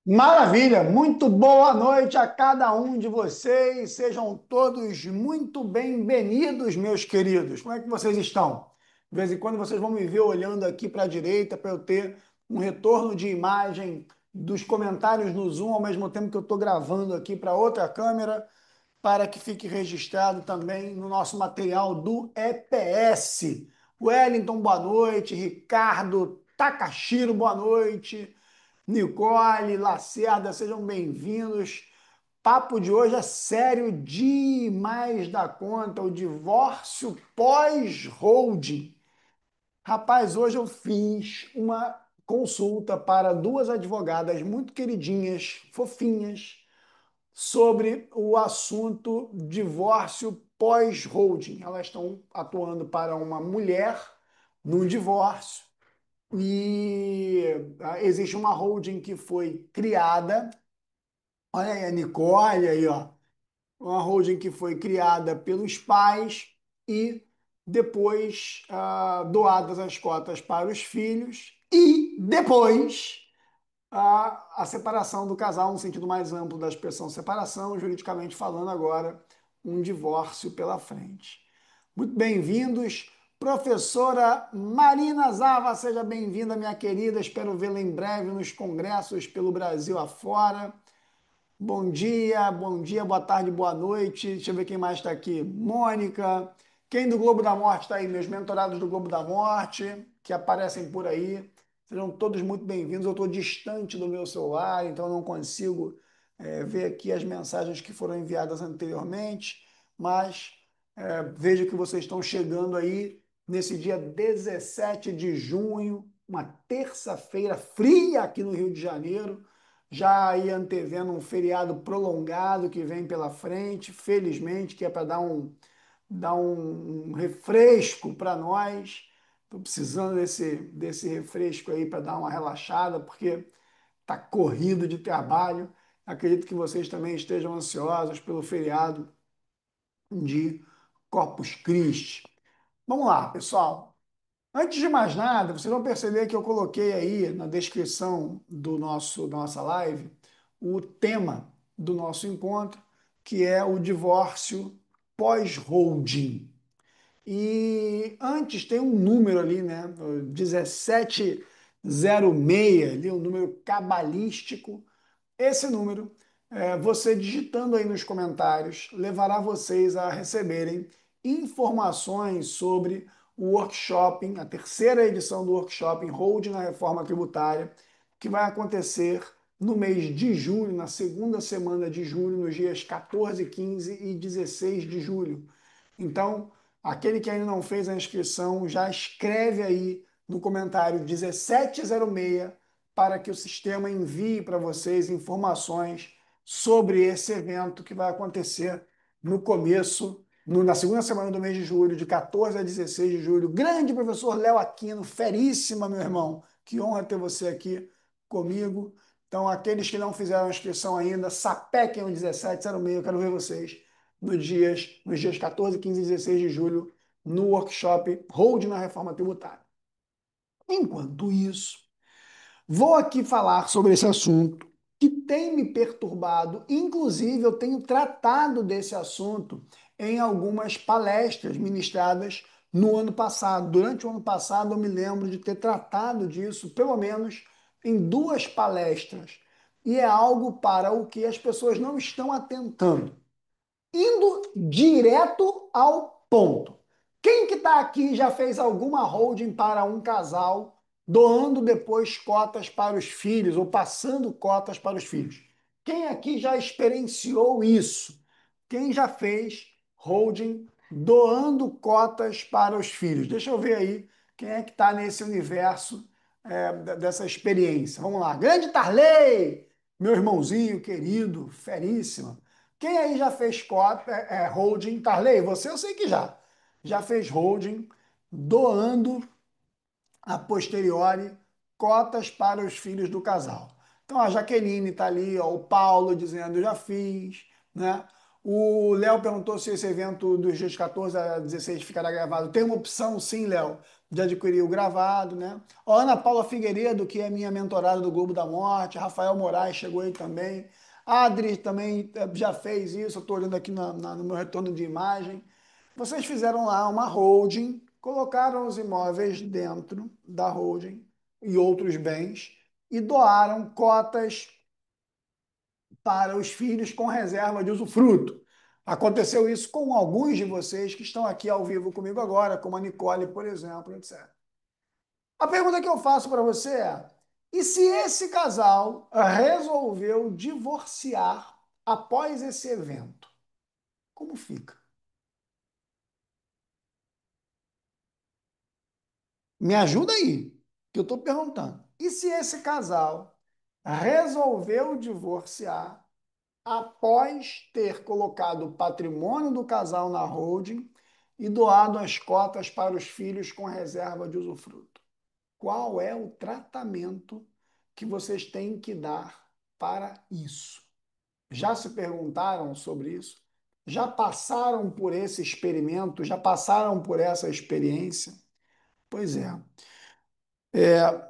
Maravilha, muito boa noite a cada um de vocês. Sejam todos muito bem-vindos, meus queridos. Como é que vocês estão? De vez em quando vocês vão me ver olhando aqui para a direita para eu ter um retorno de imagem dos comentários no Zoom, ao mesmo tempo que eu estou gravando aqui para outra câmera, para que fique registrado também no nosso material do EPS. Wellington, boa noite. Ricardo Takashiro, boa noite. Nicole, Lacerda, sejam bem-vindos. Papo de hoje é sério demais da conta, o divórcio pós-holding. Rapaz, hoje eu fiz uma consulta para duas advogadas muito queridinhas, fofinhas, sobre o assunto divórcio pós-holding. Elas estão atuando para uma mulher num divórcio e existe uma holding que foi criada. Olha aí a Nicole aí, ó. Uma holding que foi criada pelos pais e depois doadas as cotas para os filhos e depois a separação do casal, no sentido mais amplo da expressão separação, juridicamente falando agora, um divórcio pela frente. Muito bem-vindos. Professora Marina Zava, seja bem-vinda, minha querida. Espero vê-la em breve nos congressos pelo Brasil afora. Bom dia, boa tarde, boa noite. Deixa eu ver quem mais está aqui. Mônica. Quem do Globo da Morte está aí? Meus mentorados do Globo da Morte, que aparecem por aí. Sejam todos muito bem-vindos. Eu estou distante do meu celular, então não consigo ver aqui as mensagens que foram enviadas anteriormente, mas vejo que vocês estão chegando aí nesse dia 17 de junho, uma terça-feira fria aqui no Rio de Janeiro, já aí antevendo um feriado prolongado que vem pela frente, felizmente, que é para dar um refresco para nós. Estou precisando desse refresco aí para dar uma relaxada, porque está corrido de trabalho. Acredito que vocês também estejam ansiosos pelo feriado de Corpus Christi. Vamos lá, pessoal. Antes de mais nada, vocês vão perceber que eu coloquei aí na descrição da nossa live o tema do nosso encontro, que é o divórcio pós-holding. E antes tem um número ali, né? O 1706, ali, um número cabalístico. Esse número, você digitando aí nos comentários, levará vocês a receberem informações sobre o workshop, a terceira edição do workshop Holding na Reforma Tributária, que vai acontecer no mês de julho, na segunda semana de julho, nos dias 14, 15 e 16 de julho. Então, aquele que ainda não fez a inscrição, já escreve aí no comentário 1706 para que o sistema envie para vocês informações sobre esse evento que vai acontecer no começo, na segunda semana do mês de julho, de 14 a 16 de julho. Grande professor Léo Aquino, feríssima, meu irmão. Que honra ter você aqui comigo. Então, aqueles que não fizeram a inscrição ainda, sapequem o 1706, eu quero ver vocês nos dias 14, 15 e 16 de julho, no workshop Hold na Reforma Tributária. Enquanto isso, vou aqui falar sobre esse assunto que tem me perturbado. Inclusive, eu tenho tratado desse assunto em algumas palestras ministradas no ano passado. Durante o ano passado, eu me lembro de ter tratado disso, pelo menos em duas palestras. E é algo para o que as pessoas não estão atentando. Indo direto ao ponto. Quem que está aqui já fez alguma holding para um casal, doando depois cotas para os filhos ou passando cotas para os filhos? Quem aqui já experienciou isso? Quem já fez holding doando cotas para os filhos? Deixa eu ver aí quem é que está nesse universo dessa experiência. Vamos lá. Grande Tarley, meu irmãozinho querido, feríssima. Quem aí já fez holding? Tarley, você eu sei que já. Já fez holding doando a posteriori cotas para os filhos do casal. Então a Jaqueline está ali, ó, o Paulo dizendo já fiz, né? O Léo perguntou se esse evento dos dias 14 a 16 ficará gravado. Tem uma opção, sim, Léo. de adquirir o gravado, né? A Ana Paula Figueiredo, que é minha mentorada do Globo da Morte, Rafael Moraes chegou aí também, a Adri também já fez isso, eu estou olhando aqui no meu retorno de imagem. Vocês fizeram lá uma holding, colocaram os imóveis dentro da holding e outros bens e doaram cotas para os filhos com reserva de usufruto. Aconteceu isso com alguns de vocês que estão aqui ao vivo comigo agora, como a Nicole, por exemplo, etc. A pergunta que eu faço para você é: e se esse casal resolveu divorciar após esse evento? Como fica? Me ajuda aí, que eu estou perguntando. E se esse casal resolveu divorciar após ter colocado o patrimônio do casal na holding e doado as cotas para os filhos com reserva de usufruto? Qual é o tratamento que vocês têm que dar para isso? Já se perguntaram sobre isso? Já passaram por esse experimento? Já passaram por essa experiência? Pois é.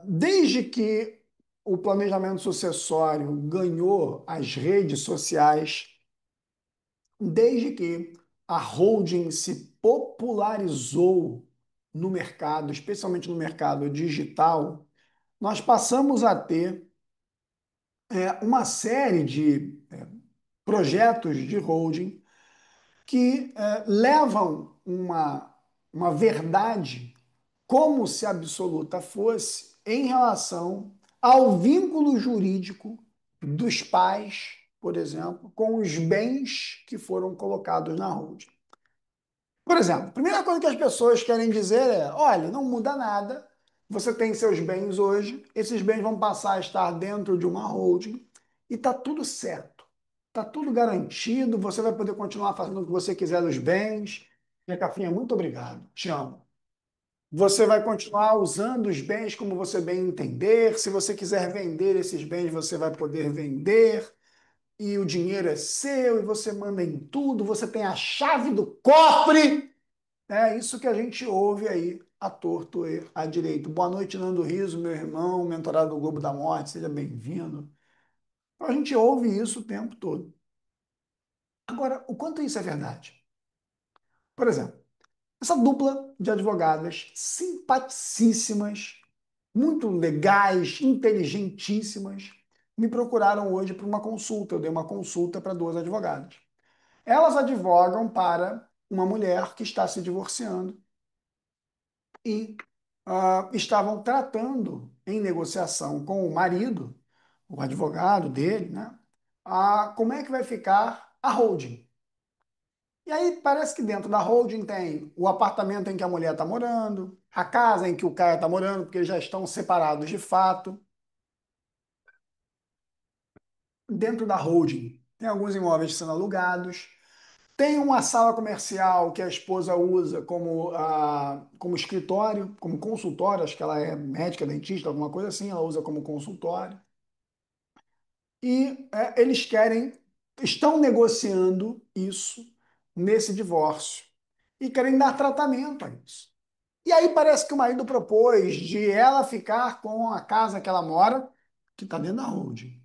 Desde que o planejamento sucessório ganhou as redes sociais, desde que a holding se popularizou no mercado, especialmente no mercado digital, nós passamos a ter uma série de projetos de holding que levam uma verdade como se absoluta fosse em relação ao vínculo jurídico dos pais, por exemplo, com os bens que foram colocados na holding. Por exemplo, a primeira coisa que as pessoas querem dizer é: olha, não muda nada, você tem seus bens hoje, esses bens vão passar a estar dentro de uma holding e está tudo certo, está tudo garantido, você vai poder continuar fazendo o que você quiser dos bens. Minha Cafinha, muito obrigado, te amo. Você vai continuar usando os bens como você bem entender. Se você quiser vender esses bens, você vai poder vender. E o dinheiro é seu, e você manda em tudo, você tem a chave do cofre. É isso que a gente ouve aí, à torto e à direito. Boa noite, Nando Riso, meu irmão, mentorado do Globo da Morte, seja bem-vindo. A gente ouve isso o tempo todo. Agora, o quanto isso é verdade? Por exemplo, essa dupla de advogadas simpaticíssimas, muito legais, inteligentíssimas, me procuraram hoje para uma consulta. Eu dei uma consulta para duas advogadas. Elas advogam para uma mulher que está se divorciando e estavam tratando em negociação com o marido, o advogado dele, né? Como é que vai ficar a holding. E aí parece que dentro da holding tem o apartamento em que a mulher está morando, a casa em que o cara está morando, porque eles já estão separados de fato. Dentro da holding tem alguns imóveis sendo alugados, tem uma sala comercial que a esposa usa como escritório, como consultório, acho que ela é médica, dentista, alguma coisa assim, ela usa como consultório. E estão negociando isso nesse divórcio e querem dar tratamento a isso. E aí parece que o marido propôs de ela ficar com a casa que ela mora, que está dentro da holding.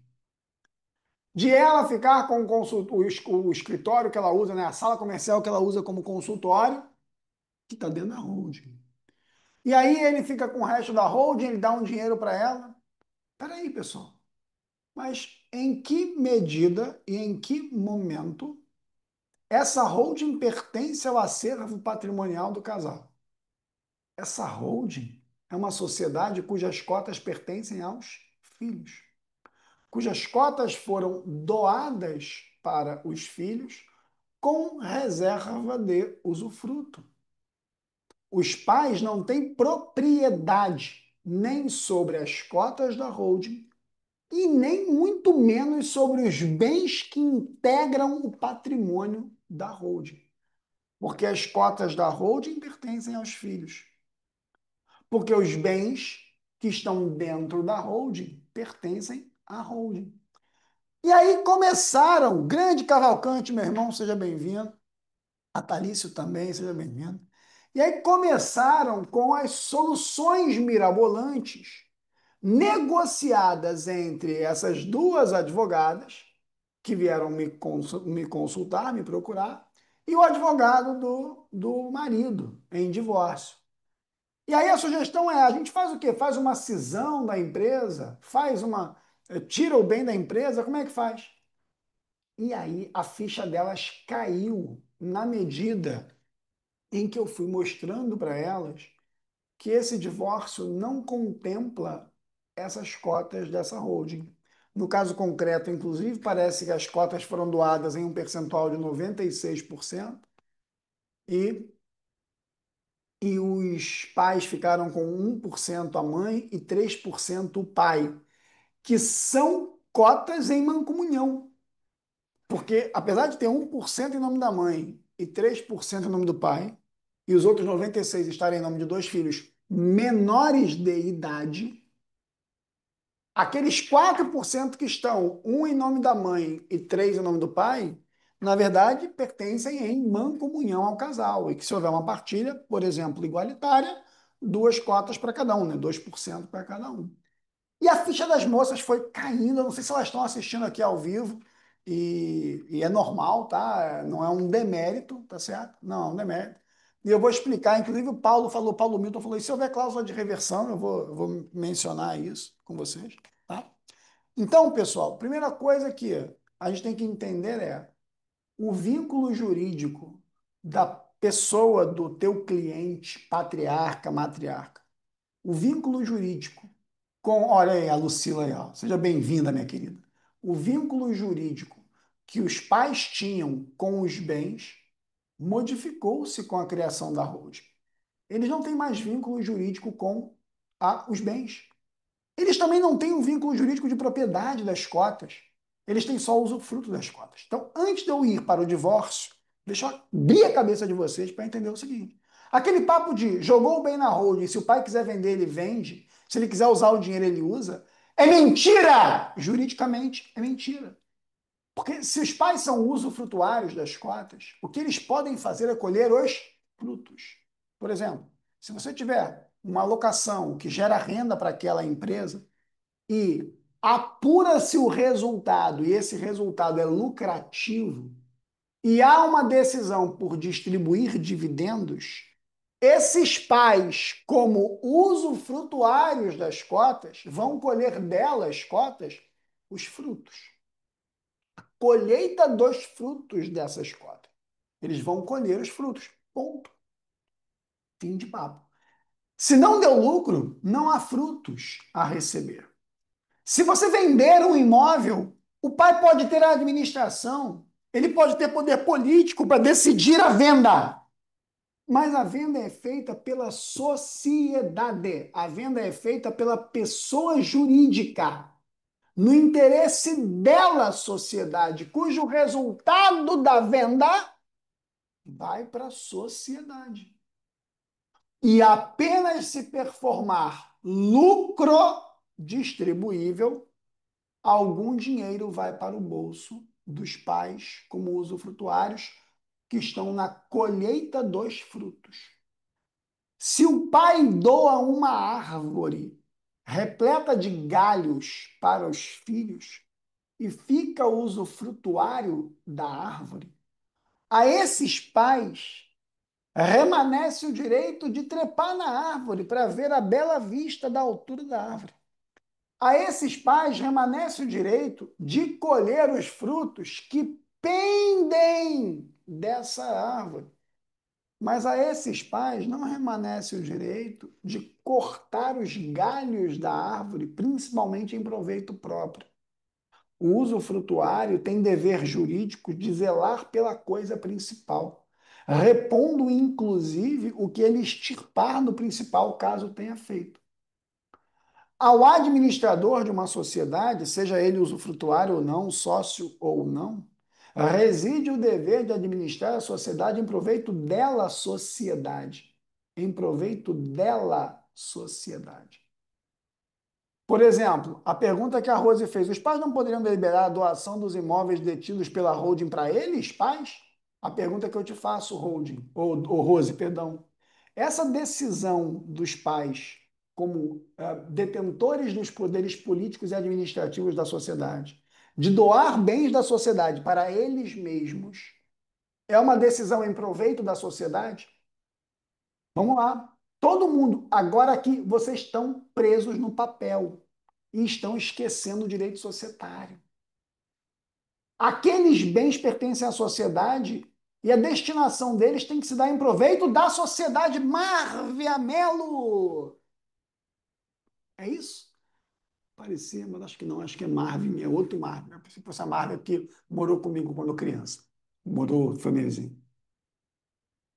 De ela ficar com o escritório que ela usa, né, a sala comercial que ela usa como consultório, que está dentro da holding. E aí ele fica com o resto da holding, ele dá um dinheiro para ela. Peraí, pessoal. Mas em que medida e em que momento essa holding pertence ao acervo patrimonial do casal? Essa holding é uma sociedade cujas cotas pertencem aos filhos, cujas cotas foram doadas para os filhos com reserva de usufruto. Os pais não têm propriedade nem sobre as cotas da holding e nem muito menos sobre os bens que integram o patrimônio da holding. Porque as cotas da holding pertencem aos filhos. Porque os bens que estão dentro da holding pertencem à holding. E aí começaram, grande Cavalcante, meu irmão, seja bem-vindo. A Thalício também, seja bem-vindo. E aí começaram com as soluções mirabolantes negociadas entre essas duas advogadas que vieram me consultar, me procurar, e o advogado do marido em divórcio. E aí a sugestão é: a gente faz o quê? Faz uma cisão da empresa? Faz uma. Tira o bem da empresa? Como é que faz? E aí a ficha delas caiu na medida em que eu fui mostrando para elas que esse divórcio não contempla essas cotas dessa holding. No caso concreto, inclusive, parece que as cotas foram doadas em um percentual de 96% e, e os pais ficaram com 1% a mãe e 3% o pai, que são cotas em mancomunhão. Porque, apesar de ter 1% em nome da mãe e 3% em nome do pai, e os outros 96% estarem em nome de dois filhos menores de idade, aqueles 4% que estão, um em nome da mãe e três em nome do pai, na verdade, pertencem em mancomunhão ao casal. E que se houver uma partilha, por exemplo, igualitária, duas cotas para cada um, né? 2% para cada um. E a ficha das moças foi caindo. Eu não sei se elas estão assistindo aqui ao vivo. E é normal, tá? Não é um demérito, tá certo? Não, é um demérito. E eu vou explicar. Inclusive, o Paulo falou, Paulo Milton falou: e se houver cláusula de reversão, eu vou mencionar isso com vocês, tá? Então, pessoal, primeira coisa que a gente tem que entender é o vínculo jurídico da pessoa, do teu cliente, patriarca, matriarca. O vínculo jurídico olha aí a Lucila aí, ó. Seja bem-vinda, minha querida. O vínculo jurídico que os pais tinham com os bens modificou-se com a criação da holding. Eles não têm mais vínculo jurídico com os bens. Eles também não têm um vínculo jurídico de propriedade das cotas. Eles têm só o usufruto das cotas. Então, antes de eu ir para o divórcio, deixa eu abrir a cabeça de vocês para entender o seguinte. Aquele papo de jogou o bem na holding, se o pai quiser vender, ele vende, se ele quiser usar o dinheiro, ele usa, é mentira! Juridicamente, é mentira. Porque se os pais são usufrutuários das cotas, o que eles podem fazer é colher os frutos. Por exemplo, se você tiver uma alocação que gera renda para aquela empresa e apura-se o resultado e esse resultado é lucrativo e há uma decisão por distribuir dividendos, esses pais, como usufrutuários das cotas, vão colher delas, cotas, os frutos. Colheita dos frutos dessas cotas. Eles vão colher os frutos. Ponto. Fim de papo. Se não deu lucro, não há frutos a receber. Se você vender um imóvel, o pai pode ter a administração, ele pode ter poder político para decidir a venda. Mas a venda é feita pela sociedade. A venda é feita pela pessoa jurídica, no interesse dela, sociedade, cujo resultado da venda vai para a sociedade. E apenas se performar lucro distribuível, algum dinheiro vai para o bolso dos pais como usufrutuários que estão na colheita dos frutos. Se o pai doa uma árvore repleta de galhos para os filhos e fica usufrutuário da árvore, a esses pais remanesce o direito de trepar na árvore para ver a bela vista da altura da árvore. A esses pais remanesce o direito de colher os frutos que pendem dessa árvore. Mas a esses pais não remanesce o direito de cortar os galhos da árvore, principalmente em proveito próprio. O usufrutuário tem dever jurídico de zelar pela coisa principal, repondo inclusive o que ele extirpar no principal, caso tenha feito. Ao administrador de uma sociedade, seja ele usufrutuário ou não, sócio ou não, reside o dever de administrar a sociedade em proveito dela sociedade. Em proveito dela sociedade. Por exemplo, a pergunta que a Rose fez: os pais não poderiam deliberar a doação dos imóveis detidos pela holding para eles, pais? A pergunta que eu te faço, holding, ou Rose, perdão. Essa decisão dos pais, como detentores dos poderes políticos e administrativos da sociedade, de doar bens da sociedade para eles mesmos, é uma decisão em proveito da sociedade? Vamos lá. Todo mundo, agora aqui, vocês estão presos no papel e estão esquecendo o direito societário. Aqueles bens pertencem à sociedade e a destinação deles tem que se dar em proveito da sociedade. Marvia Melo! É isso? Parecia, mas acho que não, acho que é Marvin, é outro Marvin. Eu pensei que fosse a Marvin que morou comigo quando criança. Morou, foi meu vizinho.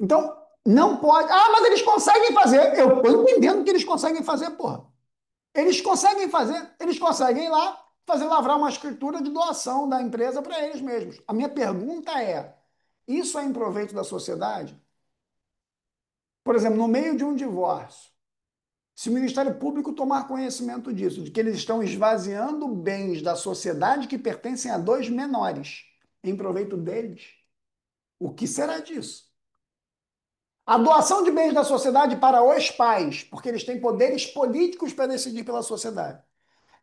Então, não pode. Ah, mas eles conseguem fazer. Eu estou entendendo que eles conseguem fazer, porra. Eles conseguem fazer, eles conseguem ir lá fazer lavrar uma escritura de doação da empresa para eles mesmos. A minha pergunta é: isso é em proveito da sociedade? Por exemplo, no meio de um divórcio, se o Ministério Público tomar conhecimento disso, de que eles estão esvaziando bens da sociedade que pertencem a dois menores, em proveito deles, o que será disso? A doação de bens da sociedade para os pais, porque eles têm poderes políticos para decidir pela sociedade.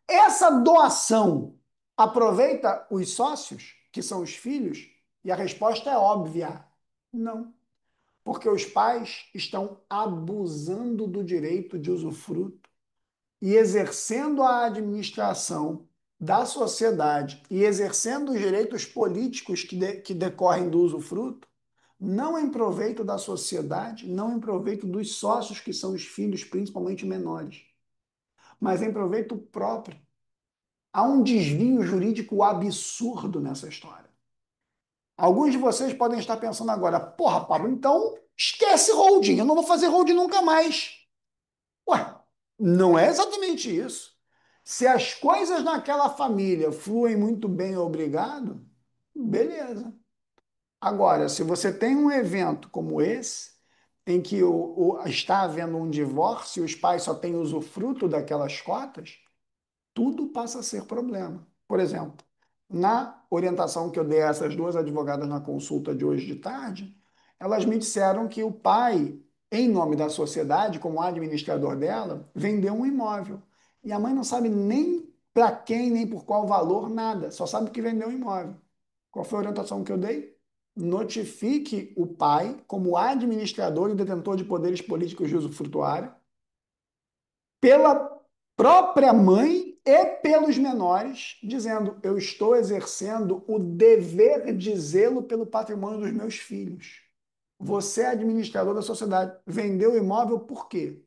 Essa doação aproveita os sócios, que são os filhos? E a resposta é óbvia: não. Porque os pais estão abusando do direito de usufruto e exercendo a administração da sociedade e exercendo os direitos políticos que decorrem do usufruto, não em proveito da sociedade, não em proveito dos sócios, que são os filhos, principalmente menores, mas em proveito próprio. Há um desvio jurídico absurdo nessa história. Alguns de vocês podem estar pensando agora, porra, Pablo, então esquece holding, eu não vou fazer holding nunca mais. Ué, não é exatamente isso. Se as coisas naquela família fluem muito bem, obrigado, beleza. Agora, se você tem um evento como esse, em que está havendo um divórcio e os pais só têm usufruto daquelas cotas, tudo passa a ser problema. Por exemplo, na orientação que eu dei a essas duas advogadas na consulta de hoje de tarde, elas me disseram que o pai, em nome da sociedade, como administrador dela, vendeu um imóvel. E a mãe não sabe nem para quem, nem por qual valor, nada. Só sabe que vendeu um imóvel. Qual foi a orientação que eu dei? Notifique o pai como administrador e detentor de poderes políticos de usufrutuário pela própria mãe e pelos menores, dizendo: eu estou exercendo o dever de zelo pelo patrimônio dos meus filhos. Você é administrador da sociedade. Vendeu o imóvel por quê?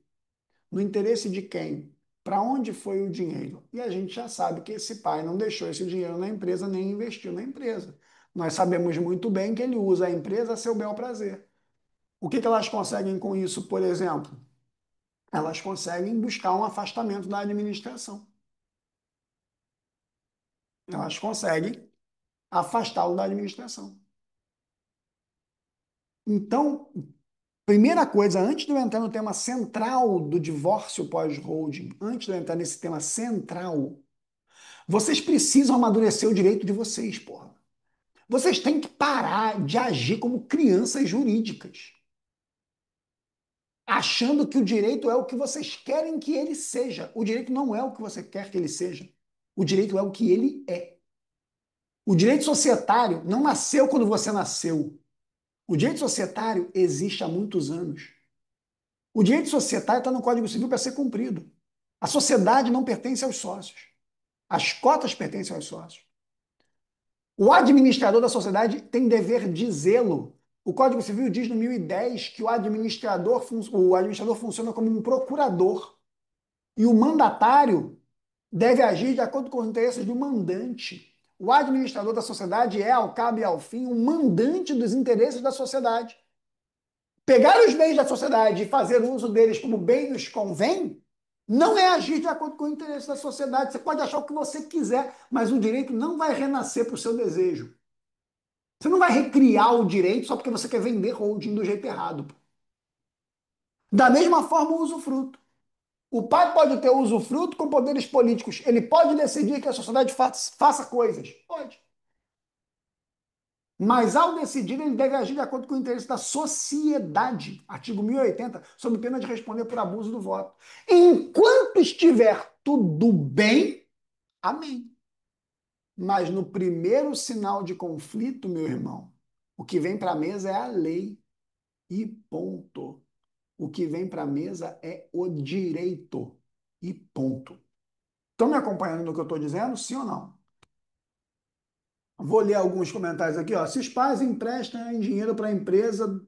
No interesse de quem? Para onde foi o dinheiro? E a gente já sabe que esse pai não deixou esse dinheiro na empresa nem investiu na empresa. Nós sabemos muito bem que ele usa a empresa a seu bel prazer. O que elas conseguem com isso, por exemplo? Elas conseguem buscar um afastamento da administração. Elas conseguem afastá-lo da administração. Então, primeira coisa, antes de eu entrar no tema central do divórcio pós-holding, antes de eu entrar nesse tema central, vocês precisam amadurecer o direito de vocês, porra. Vocês têm que parar de agir como crianças jurídicas, achando que o direito é o que vocês querem que ele seja. O direito não é o que você quer que ele seja. O direito é o que ele é. O direito societário não nasceu quando você nasceu. O direito societário existe há muitos anos. O direito societário está no Código Civil para ser cumprido. A sociedade não pertence aos sócios. As cotas pertencem aos sócios. O administrador da sociedade tem dever de zelo. O Código Civil diz no 1010 que o administrador funciona como um procurador e o mandatário deve agir de acordo com os interesses do mandante. O administrador da sociedade é, ao cabo e ao fim, um mandante dos interesses da sociedade. Pegar os bens da sociedade e fazer uso deles como bem nos convém, não é agir de acordo com o interesse da sociedade. Você pode achar o que você quiser, mas o direito não vai renascer para o seu desejo. Você não vai recriar o direito só porque você quer vender holding do jeito errado. Da mesma forma, o usufruto. O pai pode ter usufruto com poderes políticos. Ele pode decidir que a sociedade faça coisas. Pode. Mas, ao decidir, ele deve agir de acordo com o interesse da sociedade. Artigo 1080, sob pena de responder por abuso do voto. Enquanto estiver tudo bem, amém. Mas no primeiro sinal de conflito, meu irmão, o que vem para a mesa é a lei e ponto. O que vem para a mesa é o direito e ponto. Estão me acompanhando no que eu estou dizendo? Sim ou não? Vou ler alguns comentários aqui. Ó. Se os pais emprestam dinheiro para a empresa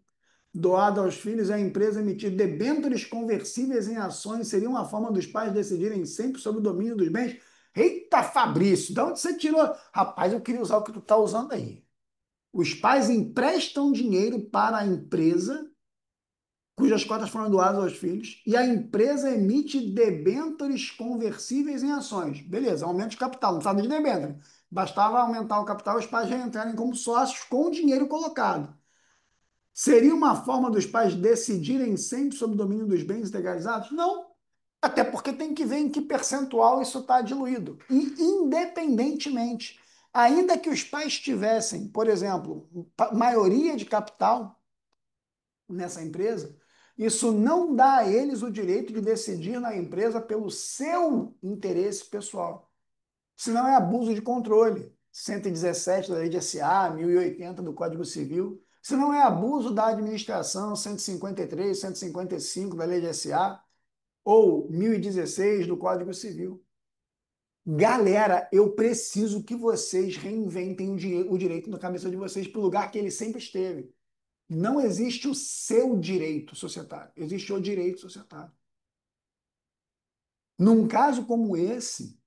doada aos filhos, a empresa emitir debêntures conversíveis em ações seria uma forma dos pais decidirem sempre sobre o domínio dos bens? Eita, Fabrício, de onde você tirou? Rapaz, eu queria usar o que tu está usando aí. Os pais emprestam dinheiro para a empresa, cujas cotas foram doadas aos filhos, e a empresa emite debêntures conversíveis em ações. Beleza, aumento de capital, não precisava de debênture. Bastava aumentar o capital e os pais já entrarem como sócios com o dinheiro colocado. Seria uma forma dos pais decidirem sempre sobre o domínio dos bens legalizados? Não. Até porque tem que ver em que percentual isso está diluído. E, independentemente, ainda que os pais tivessem, por exemplo, maioria de capital nessa empresa, isso não dá a eles o direito de decidir na empresa pelo seu interesse pessoal. Senão é abuso de controle. 117 da Lei de SA, 1080 do Código Civil. Senão é abuso da administração, 153, 155 da Lei de SA, ou 1016 do Código Civil. Galera, eu preciso que vocês reinventem o direito na cabeça de vocês para o lugar que ele sempre esteve. Não existe o seu direito societário, existe o direito societário. Num caso como esse,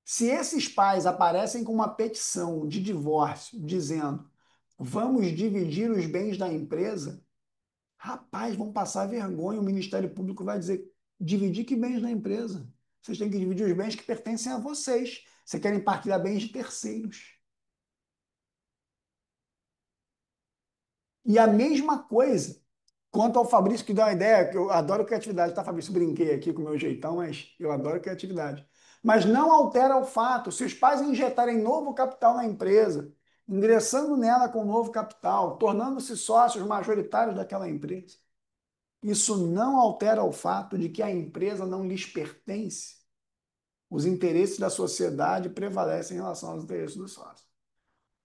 se esses pais aparecem com uma petição de divórcio dizendo vamos dividir os bens da empresa, rapaz, vão passar vergonha. O Ministério Público vai dizer: dividir que bens da empresa? Vocês têm que dividir os bens que pertencem a vocês. Vocês querem partilhar bens de terceiros. E a mesma coisa quanto ao Fabrício, que deu uma ideia, que eu adoro criatividade, tá, Fabrício? Brinquei aqui com o meu jeitão, mas eu adoro criatividade. Mas não altera o fato, se os pais injetarem novo capital na empresa, ingressando nela com novo capital, tornando-se sócios majoritários daquela empresa, isso não altera o fato de que a empresa não lhes pertence. Os interesses da sociedade prevalecem em relação aos interesses dos sócios.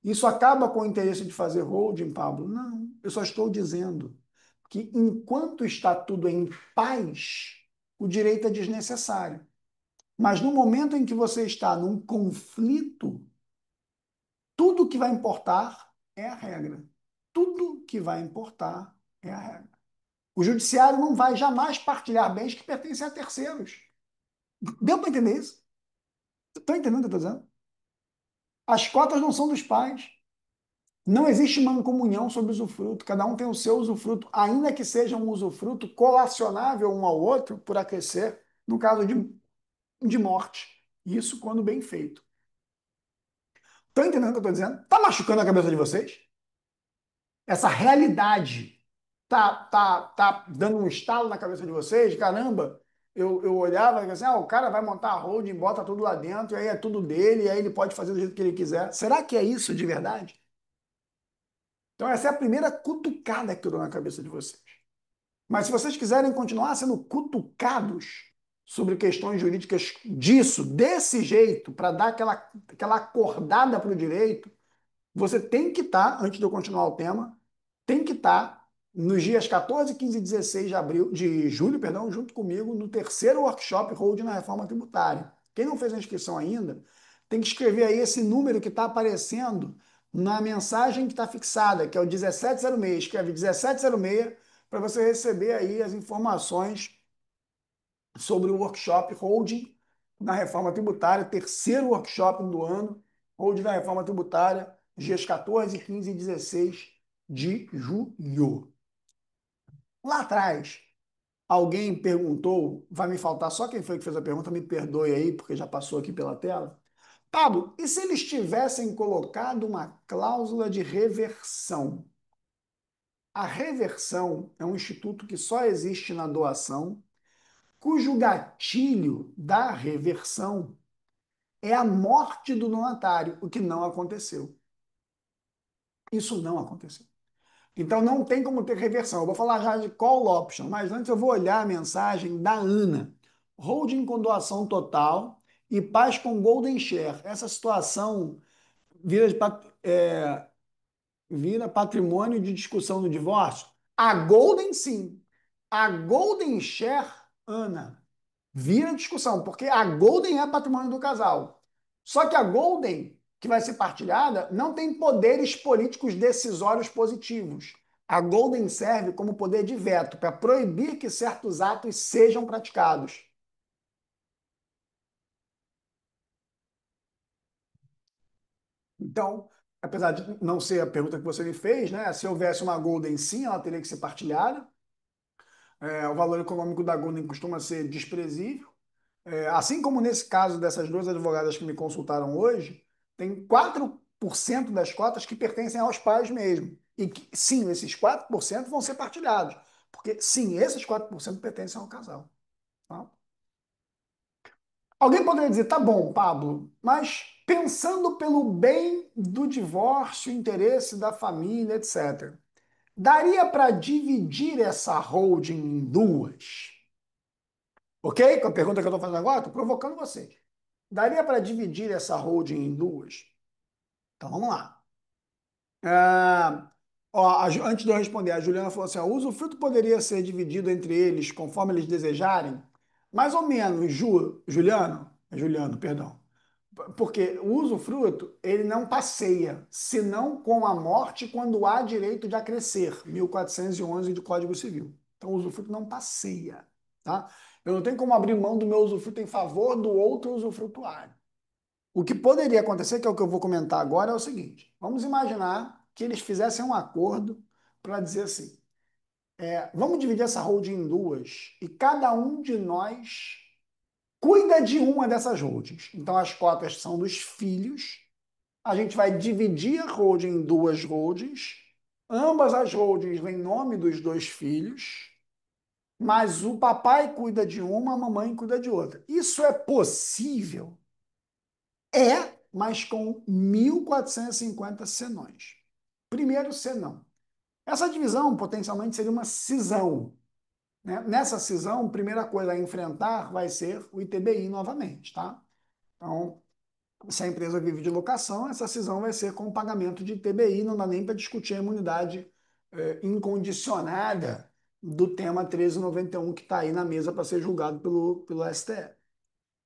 Isso acaba com o interesse de fazer holding, Pablo? Não, eu só estou dizendo que enquanto está tudo em paz, o direito é desnecessário. Mas no momento em que você está num conflito, tudo que vai importar é a regra. Tudo que vai importar é a regra. O judiciário não vai jamais partilhar bens que pertencem a terceiros. Deu para entender isso? Estão entendendo o que eu estou dizendo? As cotas não são dos pais. Não existe mancomunhão sobre usufruto, cada um tem o seu usufruto, ainda que seja um usufruto colacionável um ao outro por aquecer, no caso de morte. Isso quando bem feito. Estão entendendo o que eu estou dizendo? Está machucando a cabeça de vocês? Essa realidade tá dando um estalo na cabeça de vocês? Caramba, eu olhava e falava assim, o cara vai montar a holding, bota tudo lá dentro, e aí é tudo dele, e aí ele pode fazer do jeito que ele quiser. Será que é isso de verdade? Então essa é a primeira cutucada que eu dou na cabeça de vocês. Mas se vocês quiserem continuar sendo cutucados sobre questões jurídicas disso, desse jeito, para dar aquela acordada para o direito, você tem que estar, antes de eu continuar o tema, tem que estar nos dias 14, 15 e 16 de julho, perdão, junto comigo, no terceiro workshop Hold na Reforma Tributária. Quem não fez a inscrição ainda, tem que escrever aí esse número que está aparecendo na mensagem que está fixada, que é o 1706. Escreve 1706 para você receber aí as informações sobre o workshop Holding na Reforma Tributária, terceiro workshop do ano, Holding na Reforma Tributária, dias 14, 15 e 16 de julho. Lá atrás, alguém perguntou, vai me faltar só quem foi que fez a pergunta, me perdoe aí, porque já passou aqui pela tela. Pablo, e se eles tivessem colocado uma cláusula de reversão? A reversão é um instituto que só existe na doação, cujo gatilho da reversão é a morte do donatário, o que não aconteceu. Isso não aconteceu. Então não tem como ter reversão. Eu vou falar já de call option, mas antes eu vou olhar a mensagem da Ana. Holding com doação total e paz com golden share. Essa situação vira, vira patrimônio de discussão no divórcio? A golden sim. A golden share, Ana, vira discussão, porque a golden é patrimônio do casal. Só que a golden, que vai ser partilhada, não tem poderes políticos decisórios positivos. A golden serve como poder de veto para proibir que certos atos sejam praticados. Então, apesar de não ser a pergunta que você me fez, né? Se houvesse uma golden sim, ela teria que ser partilhada. O valor econômico da golden costuma ser desprezível. Assim como nesse caso dessas duas advogadas que me consultaram hoje, tem 4% das cotas que pertencem aos pais mesmo. E que, sim, esses 4% vão ser partilhados. Porque, sim, esses 4% pertencem ao casal. Tá? Alguém poderia dizer, tá bom, Pablo, mas pensando pelo bem do divórcio, interesse da família, etc., daria para dividir essa holding em duas? Ok? Com a pergunta que eu estou fazendo agora, estou provocando vocês. Daria para dividir essa holding em duas? Então vamos lá. Ó, antes de eu responder, a Juliana falou assim: ó, o usufruto poderia ser dividido entre eles conforme eles desejarem? Mais ou menos, Juliano, Juliano, perdão. Porque o usufruto, ele não passeia, senão com a morte quando há direito de acrescer, 1411 do Código Civil. Então o usufruto não passeia, tá? Eu não tenho como abrir mão do meu usufruto em favor do outro usufrutuário. O que poderia acontecer, que é o que eu vou comentar agora, é o seguinte: vamos imaginar que eles fizessem um acordo para dizer assim: vamos dividir essa holding em duas e cada um de nós cuida de uma dessas holdings. Então as cotas são dos filhos, a gente vai dividir a holding em duas holdings, ambas as holdings em nome dos dois filhos, mas o papai cuida de uma, a mamãe cuida de outra. Isso é possível? Mas com 1.450 senões. Primeiro senão. Essa divisão potencialmente seria uma cisão. Né? Nessa cisão, a primeira coisa a enfrentar vai ser o ITBI novamente. Tá? Então, se a empresa vive de locação, essa cisão vai ser com o pagamento de ITBI, não dá nem para discutir a imunidade incondicionada do tema 1391 que está aí na mesa para ser julgado pelo STF.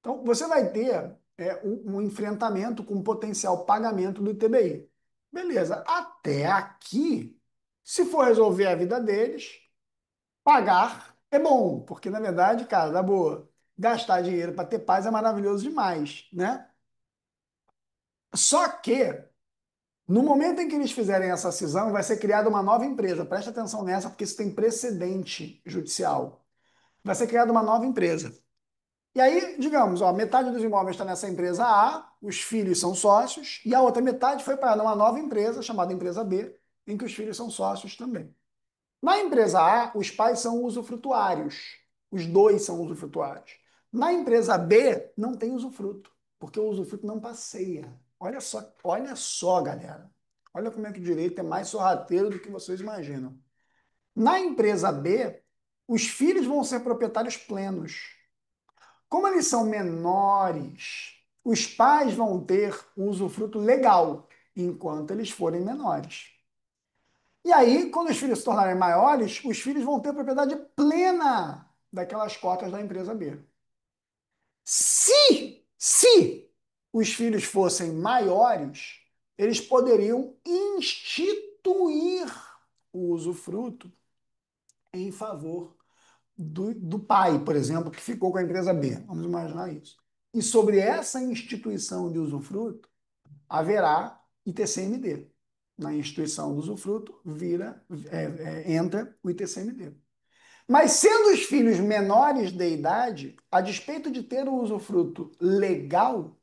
Então, você vai ter um enfrentamento com potencial pagamento do ITBI. Beleza, até aqui, se for resolver a vida deles, pagar é bom, porque na verdade, cara, na boa, gastar dinheiro para ter paz é maravilhoso demais, né? Só que, no momento em que eles fizerem essa cisão, vai ser criada uma nova empresa. Preste atenção nessa, porque isso tem precedente judicial. Vai ser criada uma nova empresa. E aí, digamos, ó, metade dos imóveis está nessa empresa A, os filhos são sócios, e a outra metade foi para uma nova empresa, chamada empresa B, em que os filhos são sócios também. Na empresa A, os pais são usufrutuários. Os dois são usufrutuários. Na empresa B, não tem usufruto, porque o usufruto não passeia. Olha só, galera. Olha como é que o direito é mais sorrateiro do que vocês imaginam. Na empresa B, os filhos vão ser proprietários plenos. Como eles são menores, os pais vão ter o usufruto legal enquanto eles forem menores. E aí, quando os filhos se tornarem maiores, os filhos vão ter propriedade plena daquelas cotas da empresa B. Se os filhos fossem maiores, eles poderiam instituir o usufruto em favor do pai, por exemplo, que ficou com a empresa B. Vamos imaginar isso. E sobre essa instituição de usufruto, haverá ITCMD. Na instituição do usufruto, entra o ITCMD. Mas sendo os filhos menores de idade, a despeito de ter o usufruto legal,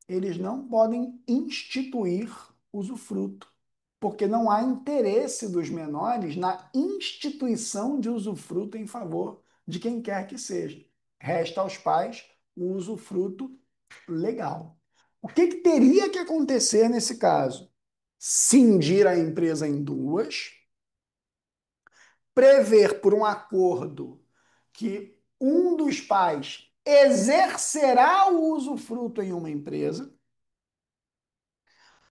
eles não podem instituir usufruto, porque não há interesse dos menores na instituição de usufruto em favor de quem quer que seja. Resta aos pais o usufruto legal. O que teria que acontecer nesse caso? cindir a empresa em duas, prever por um acordo que um dos pais exercerá o usufruto em uma empresa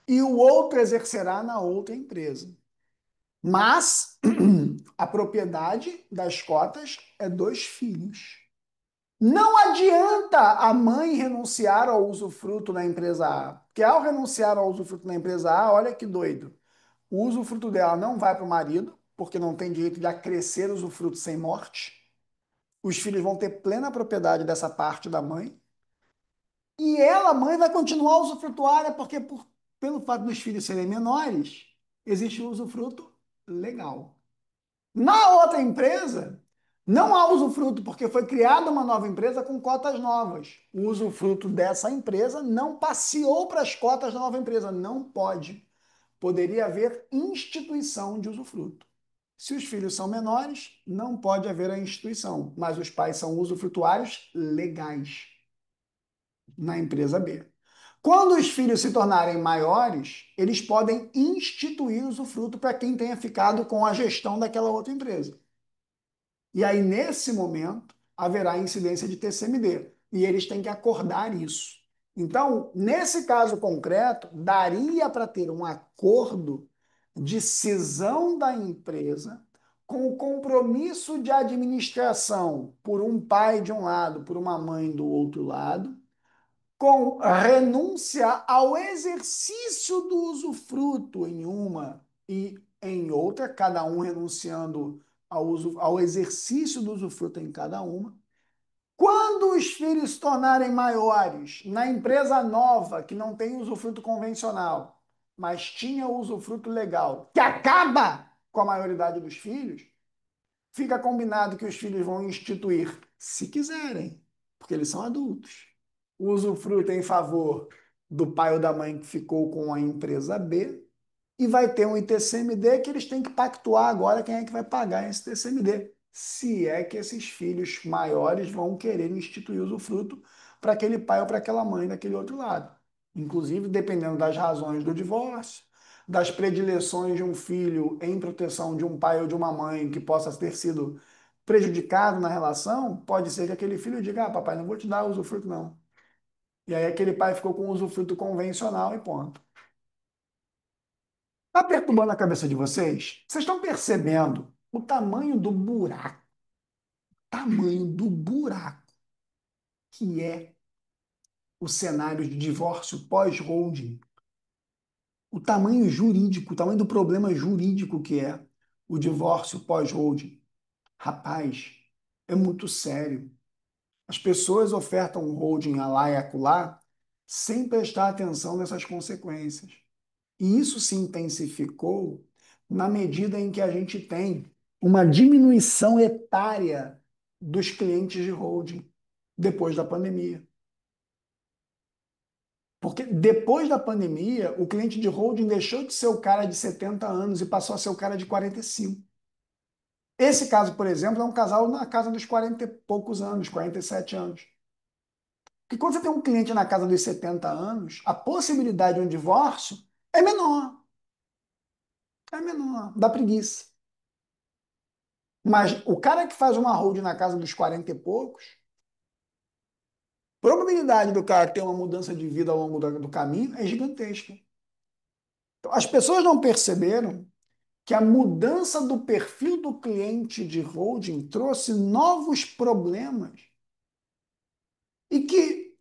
e o outro exercerá na outra empresa. Mas a propriedade das cotas é dos filhos. Não adianta a mãe renunciar ao usufruto na empresa A, porque ao renunciar ao usufruto na empresa A, olha que doido, o usufruto dela não vai para o marido, porque não tem direito de acrescer usufruto sem morte. Os filhos vão ter plena propriedade dessa parte da mãe. E ela, mãe, vai continuar a usufrutuar, né? Porque pelo fato dos filhos serem menores, existe o usufruto legal. Na outra empresa, não há usufruto, porque foi criada uma nova empresa com cotas novas. O usufruto dessa empresa não passeou para as cotas da nova empresa. Não pode. Poderia haver instituição de usufruto. Se os filhos são menores, não pode haver a instituição, mas os pais são usufrutuários legais na empresa B. Quando os filhos se tornarem maiores, eles podem instituir usufruto para quem tenha ficado com a gestão daquela outra empresa. E aí, nesse momento, haverá incidência de TCMD. E eles têm que acordar isso. Então, nesse caso concreto, daria para ter um acordo de cisão da empresa com o compromisso de administração por um pai de um lado, por uma mãe do outro lado, com renúncia ao exercício do usufruto em uma e em outra, cada um renunciando ao exercício do usufruto em cada uma. Quando os filhos se tornarem maiores, na empresa nova, que não tem usufruto convencional, mas tinha usufruto legal, que acaba com a maioridade dos filhos, fica combinado que os filhos vão instituir, se quiserem, porque eles são adultos, o usufruto em favor do pai ou da mãe que ficou com a empresa B, e vai ter um ITCMD que eles têm que pactuar agora quem é que vai pagar esse ITCMD. Se é que esses filhos maiores vão querer instituir usufruto para aquele pai ou para aquela mãe daquele outro lado. Inclusive, dependendo das razões do divórcio, das predileções de um filho em proteção de um pai ou de uma mãe que possa ter sido prejudicado na relação, pode ser que aquele filho diga: ah, papai, não vou te dar usufruto, não. E aí aquele pai ficou com o usufruto convencional e ponto. Está perturbando a cabeça de vocês? Vocês estão percebendo o tamanho do buraco que é o cenário de divórcio pós-holding? O tamanho jurídico, o tamanho do problema jurídico que é o divórcio pós-holding. Rapaz, é muito sério. As pessoas ofertam um holding alá e acolá sem prestar atenção nessas consequências. E isso se intensificou na medida em que a gente tem uma diminuição etária dos clientes de holding depois da pandemia. Porque depois da pandemia, o cliente de holding deixou de ser o cara de 70 anos e passou a ser o cara de 45. Esse caso, por exemplo, é um casal na casa dos 40 e poucos anos, 47 anos. Porque quando você tem um cliente na casa dos 70 anos, a possibilidade de um divórcio é menor. É menor, dá preguiça. Mas o cara que faz uma hold na casa dos 40 e poucos, a probabilidade do cara ter uma mudança de vida ao longo do caminho é gigantesca. Então, as pessoas não perceberam que a mudança do perfil do cliente de holding trouxe novos problemas e que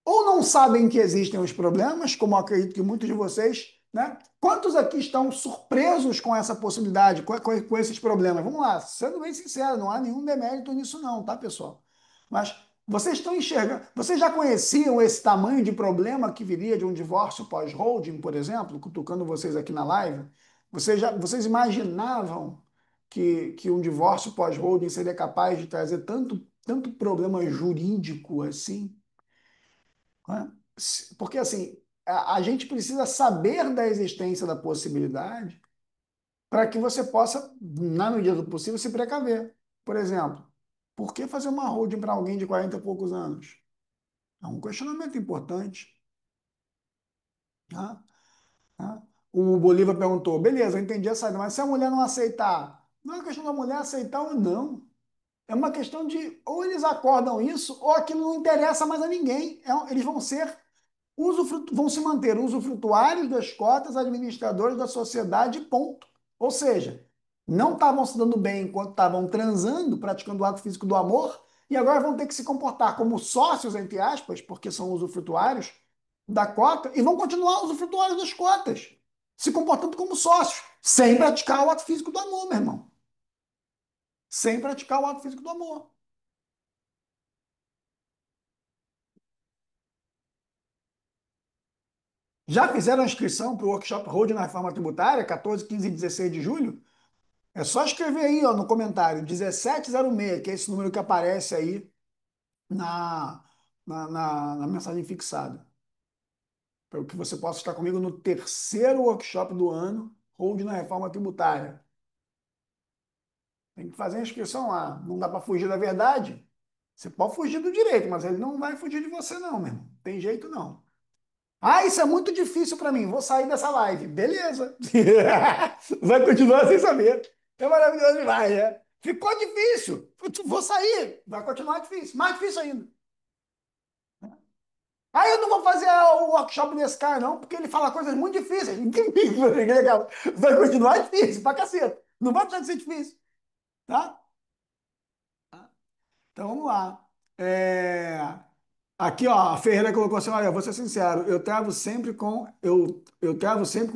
ou não sabem que existem os problemas, como eu acredito que muitos de vocês, né? Quantos aqui estão surpresos com essa possibilidade, com esses problemas? Vamos lá, sendo bem sincero, não há nenhum demérito nisso não, tá, pessoal? Mas vocês estão enxergando, vocês já conheciam esse tamanho de problema que viria de um divórcio pós-holding, por exemplo, cutucando vocês aqui na live? Vocês imaginavam que um divórcio pós-holding seria capaz de trazer tanto problema jurídico assim? Né? Porque assim, a gente precisa saber da existência da possibilidade para que você possa, na medida do possível, se precaver. Por exemplo, por que fazer uma holding para alguém de 40 e poucos anos? É um questionamento importante. Tá? Tá? O Bolívar perguntou: beleza, eu entendi a saída, mas se a mulher não aceitar, não é questão da mulher aceitar ou não. É uma questão de ou eles acordam isso, ou aquilo não interessa mais a ninguém. Eles vão ser vão se manter usufrutuários das cotas, administradores da sociedade, ponto. Ou seja, não estavam se dando bem enquanto estavam transando, praticando o ato físico do amor, e agora vão ter que se comportar como sócios, entre aspas, porque são usufrutuários da cota, e vão continuar usufrutuários das cotas, se comportando como sócios, sem praticar o ato físico do amor, meu irmão. Sem praticar o ato físico do amor. Já fizeram a inscrição para o workshop Road na reforma tributária, 14, 15 e 16 de julho? É só escrever aí, ó, no comentário, 1706, que é esse número que aparece aí na, na mensagem fixada. Para que você possa estar comigo no terceiro workshop do ano, Road na reforma tributária. Tem que fazer a inscrição lá. Não dá para fugir da verdade. Você pode fugir do direito, mas ele não vai fugir de você, não, meu irmão. Tem jeito não. Ah, isso é muito difícil para mim. Vou sair dessa live. Beleza. Vai continuar sem saber. É maravilhoso demais, né? Ficou difícil. Vou sair. Vai continuar difícil. Mais difícil ainda. Aí eu não vou fazer o workshop desse cara, não, porque ele fala coisas muito difíceis. Vai continuar difícil pra caceta. Não vai deixar de ser difícil, tá? Então vamos lá. É, aqui, ó, a Ferreira colocou assim: olha, vou ser sincero, eu travo sempre com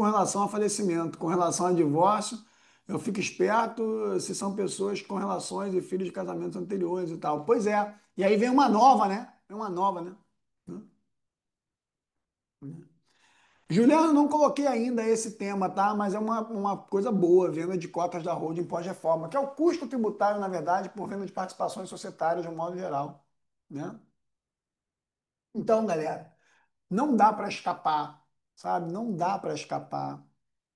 relação a falecimento, com relação a divórcio, eu fico esperto se são pessoas com relações e filhos de casamentos anteriores e tal. Pois é. E aí vem uma nova, né? Vem uma nova, né? Juliano, não coloquei ainda esse tema, tá? Mas é uma coisa boa, venda de cotas da holding pós-reforma, que é o custo tributário, na verdade, por venda de participações societárias de um modo geral, né? Então, galera, não dá para escapar, sabe? Não dá para escapar.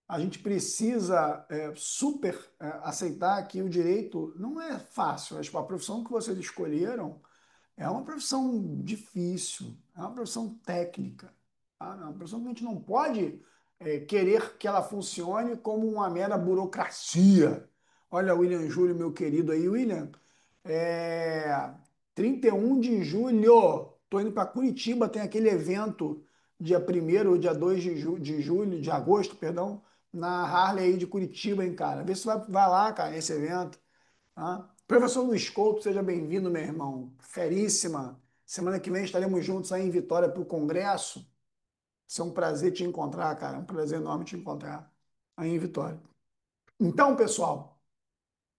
A gente precisa super aceitar que o direito não é fácil. A profissão que vocês escolheram é uma profissão difícil, é uma profissão técnica. Tá? É uma profissão que a gente não pode querer que ela funcione como uma mera burocracia. Olha, William Júlio, meu querido aí, William, é 31 de julho, estou indo para Curitiba, tem aquele evento dia 1º ou dia 2 de julho, de agosto, perdão, na Harley aí de Curitiba, hein, cara. Vê se vai lá, cara, nesse evento. Tá? Professor Luiz Couto, seja bem-vindo, meu irmão. Feríssima. Semana que vem estaremos juntos aí em Vitória para o Congresso. Vai ser um prazer te encontrar, cara. É um prazer enorme te encontrar aí em Vitória. Então, pessoal,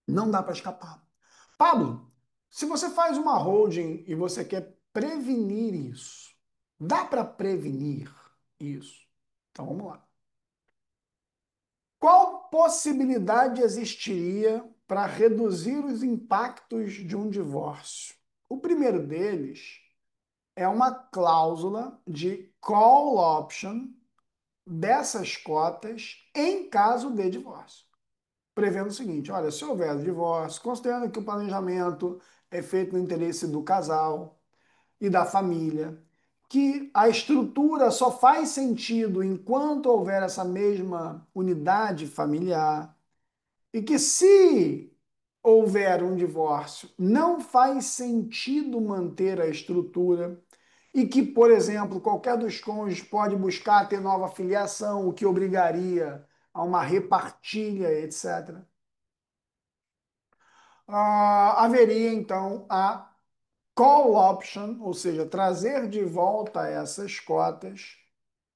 não dá para escapar. Pablo, se você faz uma holding e você quer prevenir isso, dá para prevenir isso? Então, vamos lá. Qual possibilidade existiria para reduzir os impactos de um divórcio? O primeiro deles é uma cláusula de call option dessas cotas em caso de divórcio, prevendo o seguinte: olha, se houver divórcio, considerando que o planejamento é feito no interesse do casal e da família, que a estrutura só faz sentido enquanto houver essa mesma unidade familiar, e que se houver um divórcio, não faz sentido manter a estrutura, e que, por exemplo, qualquer dos cônjuges pode buscar ter nova filiação, o que obrigaria a uma repartilha, etc. Haveria então a call option, ou seja, trazer de volta essas cotas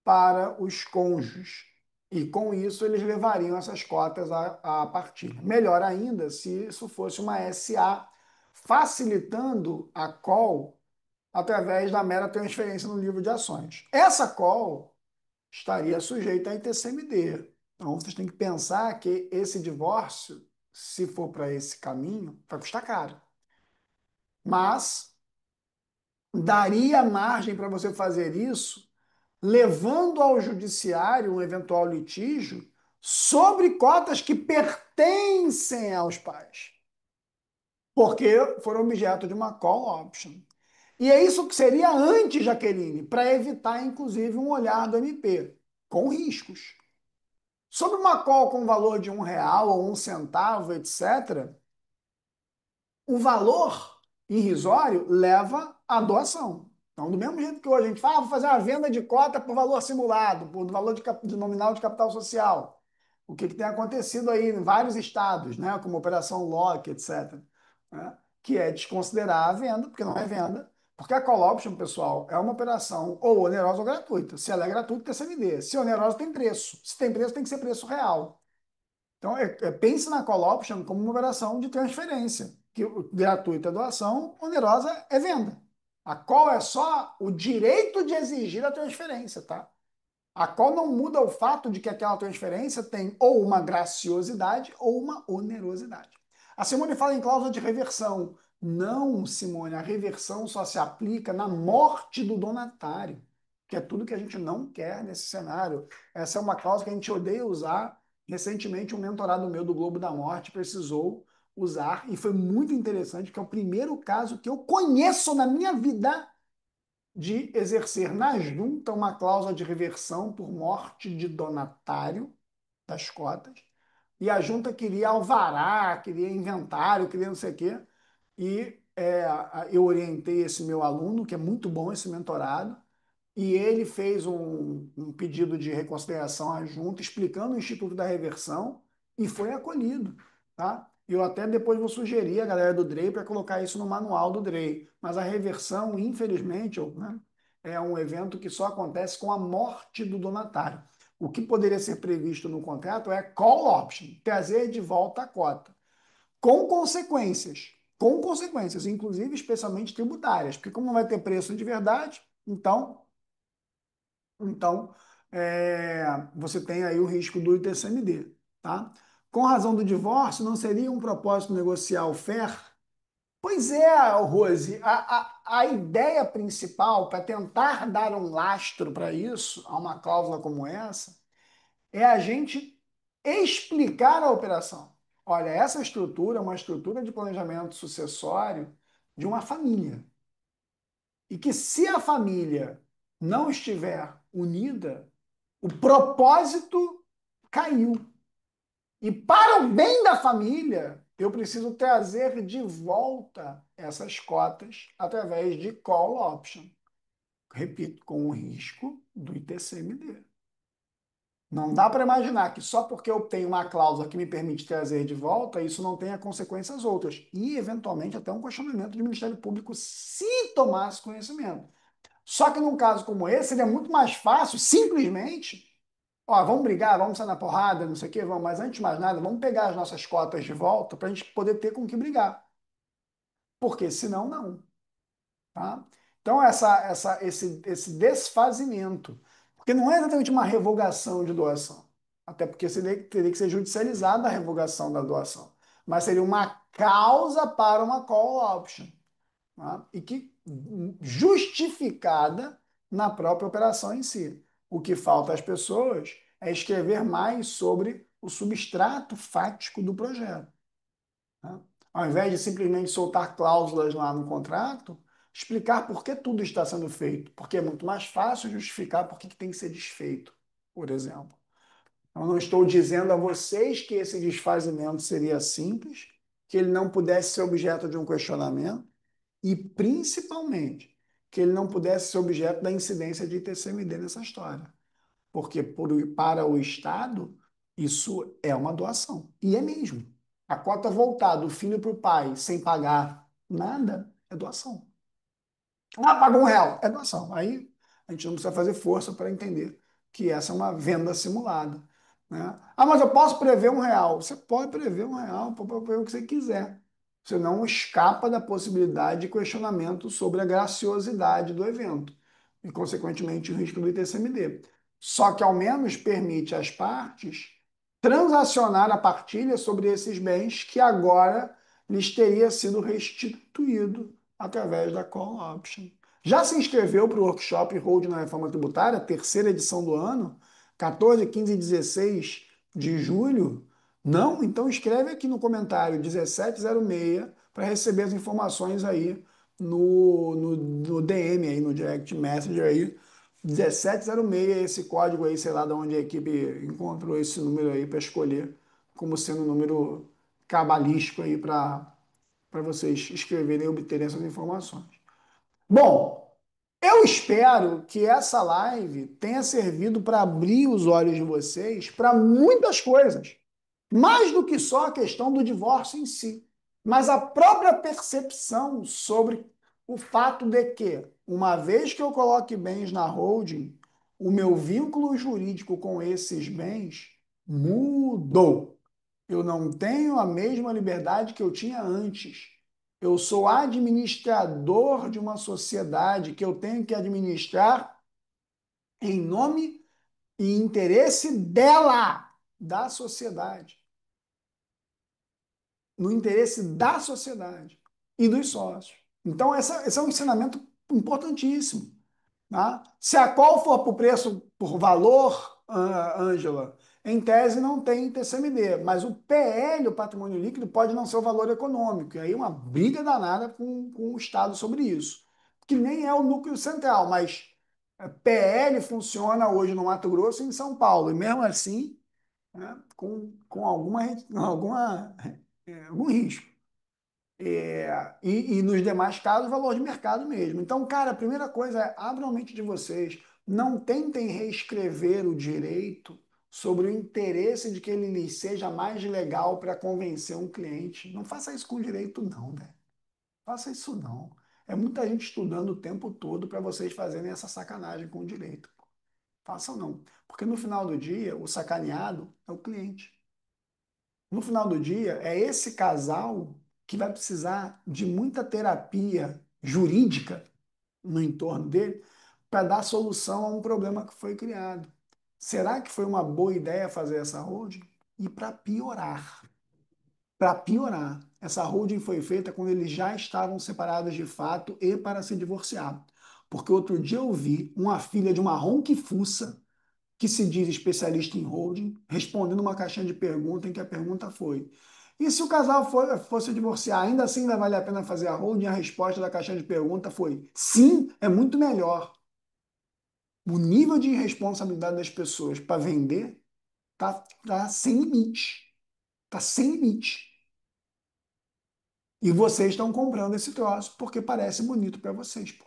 para os cônjuges. E com isso eles levariam essas cotas à partilha. Melhor ainda se isso fosse uma SA, facilitando a call através da mera transferência no livro de ações. Essa call estaria sujeita a ITCMD. Então vocês têm que pensar que esse divórcio, se for para esse caminho, vai custar caro. Mas daria margem para você fazer isso levando ao judiciário um eventual litígio sobre cotas que pertencem aos pais, porque foram objeto de uma call option. E é isso que seria antes, Jaqueline, para evitar, inclusive, um olhar do MP, com riscos. Sobre uma call com valor de R$ 1 ou 1 centavo, etc., o valor irrisório leva à doação. Então, do mesmo jeito que hoje a gente fala, vou fazer uma venda de cota por valor simulado, por valor de nominal de capital social. O que tem acontecido aí em vários estados, né, como Operação Lock, etc., né, que é desconsiderar a venda, porque não é venda, porque a call option, pessoal, é uma operação ou onerosa ou gratuita. Se ela é gratuita, tem CMD. Se é onerosa, tem preço. Se tem preço, tem que ser preço real. Então, pense na call option como uma operação de transferência, que gratuita é doação, onerosa é venda. A call é só o direito de exigir a transferência, tá? A call não muda o fato de que aquela transferência tem ou uma graciosidade ou uma onerosidade. A Simone fala em cláusula de reversão. Não, Simone, a reversão só se aplica na morte do donatário, que é tudo que a gente não quer nesse cenário. Essa é uma cláusula que a gente odeia usar. Recentemente, um mentorado meu do Globo da Morte precisou usar e foi muito interessante, que é o primeiro caso que eu conheço na minha vida de exercer na junta uma cláusula de reversão por morte de donatário das cotas. E a junta queria alvará, queria inventário, queria não sei o quê. E eu orientei esse meu aluno, que é muito bom esse mentorado, e ele fez um pedido de reconsideração à junta, explicando o Instituto da Reversão, e foi acolhido, tá? Eu até depois vou sugerir a galera do DREI para colocar isso no manual do DREI. Mas a reversão, infelizmente, né, é um evento que só acontece com a morte do donatário. O que poderia ser previsto no contrato é call option, trazer de volta a cota, com consequências, inclusive especialmente tributárias, porque como não vai ter preço de verdade, então, você tem aí o risco do ITCMD, tá? Com razão do divórcio, não seria um propósito negocial fair? Pois é, Rose, a ideia principal para tentar dar um lastro para isso, a uma cláusula como essa, é a gente explicar a operação. Olha, essa estrutura é uma estrutura de planejamento sucessório de uma família. E que se a família não estiver unida, o propósito caiu. E para o bem da família, eu preciso trazer de volta essas cotas através de call option. Repito, com o risco do ITCMD. Não dá para imaginar que só porque eu tenho uma cláusula que me permite trazer de volta, isso não tenha consequências outras. E, eventualmente, até um questionamento do Ministério Público se tomasse conhecimento. Só que num caso como esse, seria muito mais fácil, simplesmente, ó, vamos brigar, vamos sair na porrada, não sei o quê, vamos, mas antes de mais nada, vamos pegar as nossas cotas de volta para a gente poder ter com que brigar. Porque senão, não. Tá? Então, esse desfazimento, porque não é exatamente uma revogação de doação, até porque teria que ser judicializada a revogação da doação, mas seria uma causa para uma call option, tá? E que justificada na própria operação em si. O que falta às pessoas é escrever mais sobre o substrato fático do projeto. Tá? Ao invés de simplesmente soltar cláusulas lá no contrato, explicar por que tudo está sendo feito, porque é muito mais fácil justificar por que tem que ser desfeito, por exemplo. Eu não estou dizendo a vocês que esse desfazimento seria simples, que ele não pudesse ser objeto de um questionamento e, principalmente, que ele não pudesse ser objeto da incidência de ITCMD nessa história. Porque para o Estado, isso é uma doação. E é mesmo. A cota voltar do filho para o pai sem pagar nada é doação. Ah, pagou R$ 1, é doação. Aí a gente não precisa fazer força para entender que essa é uma venda simulada. Né? Ah, mas eu posso prever R$ 1. Você pode prever R$ 1, pode prever o que você quiser. Você não escapa da possibilidade de questionamento sobre a graciosidade do evento e, consequentemente, o risco do ITCMD. Só que, ao menos, permite às partes transacionar a partilha sobre esses bens que agora lhes teria sido restituído através da call option. Já se inscreveu para o workshop Hold na Reforma Tributária, terceira edição do ano, 14, 15 e 16 de julho? Não? Então escreve aqui no comentário 1706 para receber as informações aí no DM, aí, no direct messenger aí, 1706 é esse código aí, sei lá de onde a equipe encontrou esse número aí para escolher como sendo um número cabalístico aí para vocês escreverem e obterem essas informações. Bom, eu espero que essa live tenha servido para abrir os olhos de vocês para muitas coisas, mais do que só a questão do divórcio em si, mas a própria percepção sobre o fato de que, uma vez que eu coloque bens na holding, o meu vínculo jurídico com esses bens mudou. Eu não tenho a mesma liberdade que eu tinha antes. Eu sou administrador de uma sociedade que eu tenho que administrar em nome e interesse dela, da sociedade, no interesse da sociedade e dos sócios. Então, esse é um ensinamento importantíssimo. Tá? Se a call for por preço, por valor, Ângela, em tese não tem TCMD, mas o PL, o patrimônio líquido, pode não ser o valor econômico. E aí uma briga danada com o Estado sobre isso. Que nem é o núcleo central, mas PL funciona hoje no Mato Grosso e em São Paulo. E mesmo assim, né, com algum risco. E nos demais casos, valor de mercado mesmo. Então, cara, a primeira coisa é abram a mente de vocês. Não tentem reescrever o direito sobre o interesse de que ele lhes seja mais legal para convencer um cliente. Não faça isso com o direito, não, velho. Faça isso, não. É muita gente estudando o tempo todo para vocês fazerem essa sacanagem com o direito. Façam não. Porque no final do dia, o sacaneado é o cliente. No final do dia, é esse casal que vai precisar de muita terapia jurídica no entorno dele para dar solução a um problema que foi criado. Será que foi uma boa ideia fazer essa holding? E para piorar, essa holding foi feita quando eles já estavam separados de fato e para se divorciar. Porque outro dia eu vi uma filha de uma ronquifuça que se diz especialista em holding, respondendo uma caixinha de perguntas em que a pergunta foi: e se o casal fosse divorciar, ainda assim vai valer a pena fazer a holding? A resposta da caixinha de pergunta foi: sim, é muito melhor. O nível de irresponsabilidade das pessoas para vender tá sem limite. Tá sem limite. E vocês estão comprando esse troço porque parece bonito para vocês, pô.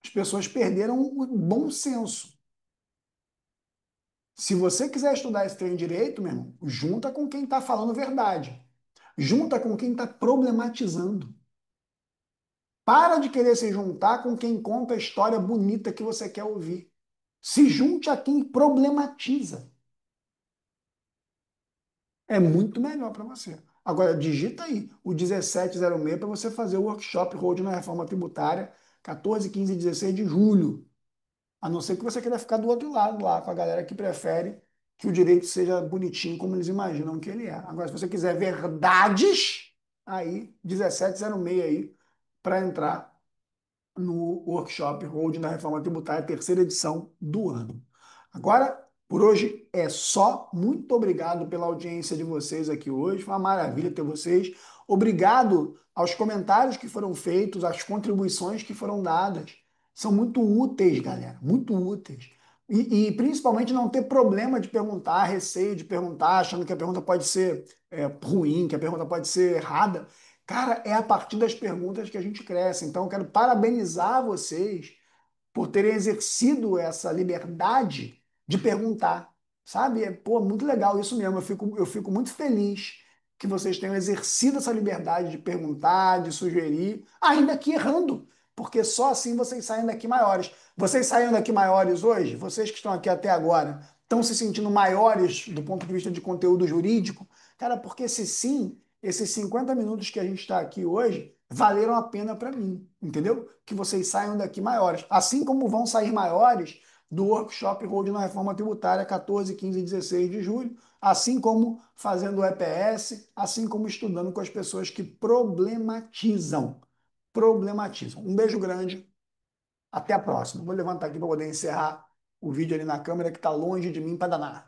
As pessoas perderam o bom senso. Se você quiser estudar esse trem direito, meu irmão, junta com quem está falando verdade. Junta com quem está problematizando. Para de querer se juntar com quem conta a história bonita que você quer ouvir. Se junte a quem problematiza. É muito melhor para você. Agora, digita aí o 1706 para você fazer o workshop Road na Reforma Tributária, 14, 15 e 16 de julho. A não ser que você queira ficar do outro lado lá, com a galera que prefere que o direito seja bonitinho como eles imaginam que ele é. Agora, se você quiser verdades, aí 1706 aí para entrar no workshop Road da Reforma Tributária, terceira edição do ano. Agora, por hoje é só. Muito obrigado pela audiência de vocês aqui hoje. Foi uma maravilha ter vocês. Obrigado aos comentários que foram feitos, às contribuições que foram dadas. São muito úteis, galera, muito úteis. E principalmente não ter problema de perguntar, receio de perguntar, achando que a pergunta pode ser ruim, que a pergunta pode ser errada. Cara, é a partir das perguntas que a gente cresce. Então, eu quero parabenizar vocês por terem exercido essa liberdade de perguntar, sabe? Pô, muito legal isso mesmo. Eu fico muito feliz que vocês tenham exercido essa liberdade de perguntar, de sugerir, ainda que errando, porque só assim vocês saem daqui maiores. Vocês saem daqui maiores hoje? Vocês que estão aqui até agora, estão se sentindo maiores do ponto de vista de conteúdo jurídico? Cara, porque se sim, esses 50 minutos que a gente está aqui hoje valeram a pena para mim, entendeu? Que vocês saiam daqui maiores. Assim como vão sair maiores do workshop Road na Reforma Tributária 14, 15 e 16 de julho, assim como fazendo o EPS, assim como estudando com as pessoas que problematizam. Problematizam. Um beijo grande, até a próxima. Vou levantar aqui para poder encerrar o vídeo ali na câmera que está longe de mim para danar.